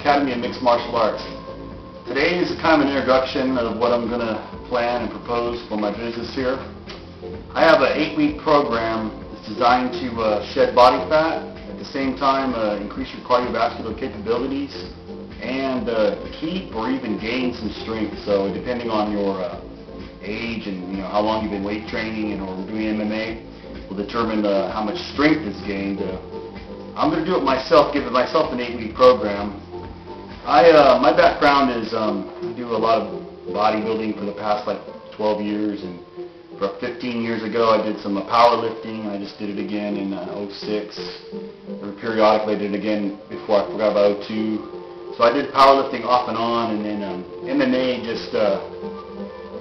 Academy of Mixed Martial Arts. Today is kind of an introduction of what I'm going to plan and propose for my business here. I have an 8-week program that's designed to shed body fat, at the same time increase your cardiovascular capabilities, and keep or even gain some strength. So depending on your age and how long you've been weight training and or doing MMA will determine how much strength is gained. I'm going to do it myself, give myself an 8-week program. My background is I do a lot of bodybuilding for the past 12 years, and about 15 years ago I did some powerlifting. I just did it again in 06. Periodically I did it again before I forgot about 02. So I did powerlifting off and on, and then MMA just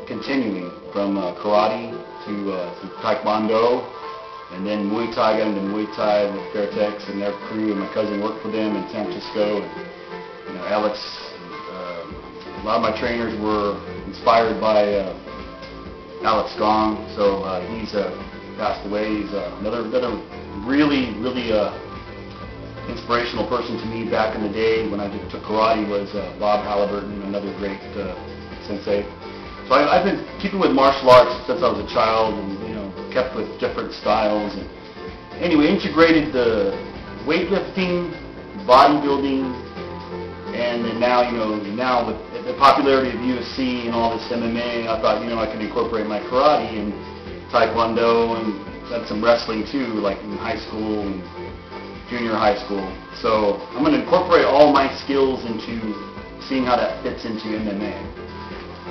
continuing from karate to taekwondo. And then Muay Thai, I got into Muay Thai with Fairtex and their crew, and my cousin worked for them in San Francisco. And Alex, a lot of my trainers were inspired by Alex Gong. So he's passed away. He's another really inspirational person to me back in the day when I took karate was Bob Halliburton, another great sensei. So I've been keeping with martial arts since I was a child, and kept with different styles, and anyway integrated the weightlifting, bodybuilding, and then now with the popularity of UFC and all this MMA, I thought I could incorporate my karate and taekwondo, and done some wrestling too, like in high school and junior high school. So I'm going to incorporate all my skills into seeing how that fits into MMA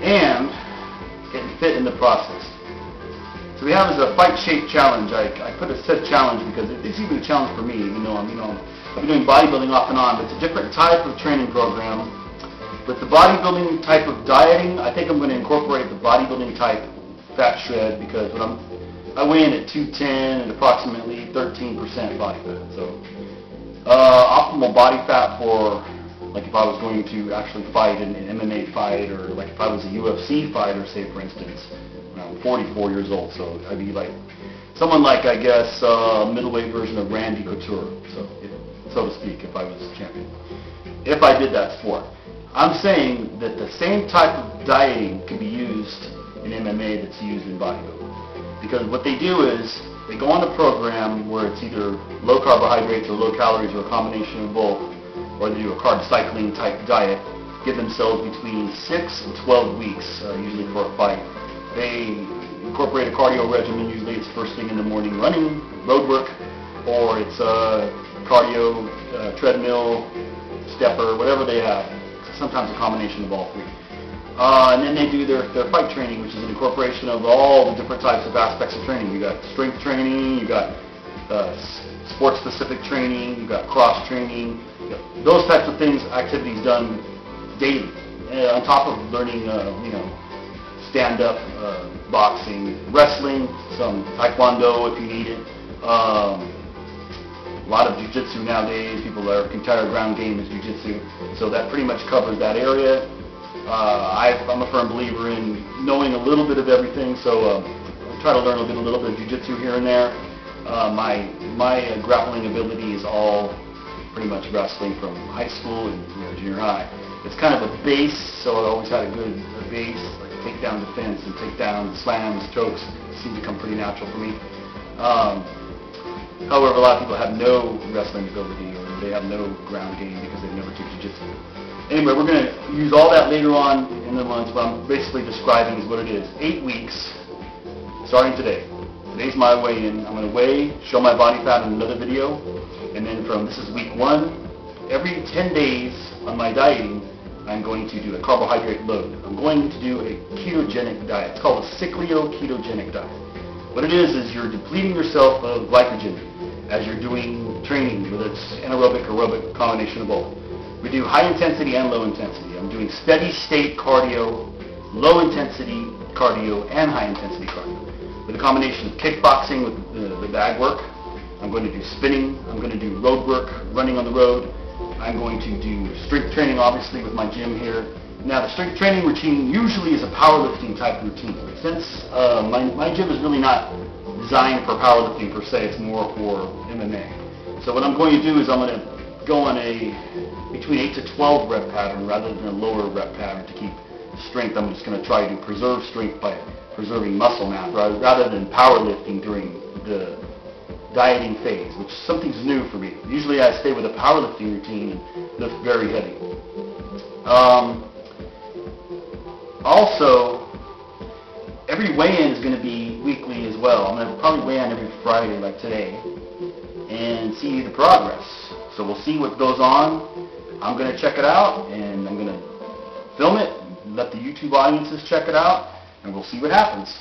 and getting fit in the process. So we have as a fight shape challenge. I said challenge because it's even a challenge for me, even though I've been doing bodybuilding off and on, but it's a different type of training program. With the bodybuilding type of dieting, I think I'm going to incorporate the bodybuilding type fat shred, because I weigh in at 210 and approximately 13% body fat. So optimal body fat for if I was going to actually fight in an MMA fight, or if I was a UFC fighter, say for instance. I'm 44 years old, so I'd be someone I guess middleweight version of Randy Couture, so to speak, if I was champion. If I did that sport. I'm saying that the same type of dieting can be used in MMA that's used in bodybuilding. Because what they do is they go on a program where it's either low carbohydrates or low calories or a combination of both, or they do a carb cycling type diet, give themselves between 6 and 12 weeks, usually for a fight. They incorporate a cardio regimen. Usually it's first thing in the morning running, road work, or it's cardio, treadmill, stepper, whatever they have. Sometimes a combination of all three. And then they do their fight training, which is an incorporation of all the different types of aspects of training. You got strength training, you got sport-specific training, you got cross training, those types of things, activities done daily, on top of learning, stand-up, boxing, wrestling, some taekwondo if you need it. A lot of jiu-jitsu nowadays. People are entire ground game is jiu-jitsu, so that pretty much covers that area. I'm a firm believer in knowing a little bit of everything, so I try to learn a little bit of jiu-jitsu here and there. My grappling ability is all pretty much wrestling from high school and junior high. It's kind of a base, so I always had a good base, like takedown defense and takedown slams, chokes seem to come pretty natural for me. However, a lot of people have no wrestling ability, or they have no ground game because they've never took jiu-jitsu. Anyway, we're going to use all that later on in the month. What I'm basically describing is what it is. 8 weeks, starting today. Today's my weigh-in. I'm going to weigh, show my body fat in another video, and then this is week 1. Every 10 days on my dieting, I'm going to do a carbohydrate load. I'm going to do a ketogenic diet. It's called a cyclio-ketogenic diet. What it is you're depleting yourself of glycogen as you're doing training, whether it's anaerobic, aerobic, combination of both. We do high intensity and low intensity. I'm doing steady state cardio, low intensity cardio, and high intensity cardio. With a combination of kickboxing with the bag work. I'm going to do spinning. I'm going to do road work, running on the road. I'm going to do strength training, obviously, with my gym here. Now, the strength training routine usually is a powerlifting type routine. Since my gym is really not designed for powerlifting per se, it's more for MMA. So what I'm going to do is I'm going to go on a between 8 to 12 rep pattern rather than a lower rep pattern to keep strength. I'm just going to try to preserve strength by preserving muscle mass rather than powerlifting during the dieting phase, which something's new for me. Usually I stay with a powerlifting routine and lift very heavy. Also, every weigh-in is going to be weekly as well. I'm going to probably weigh in every Friday like today and see the progress. So we'll see what goes on. I'm going to check it out, and I'm going to film it, let the YouTube audiences check it out, and we'll see what happens.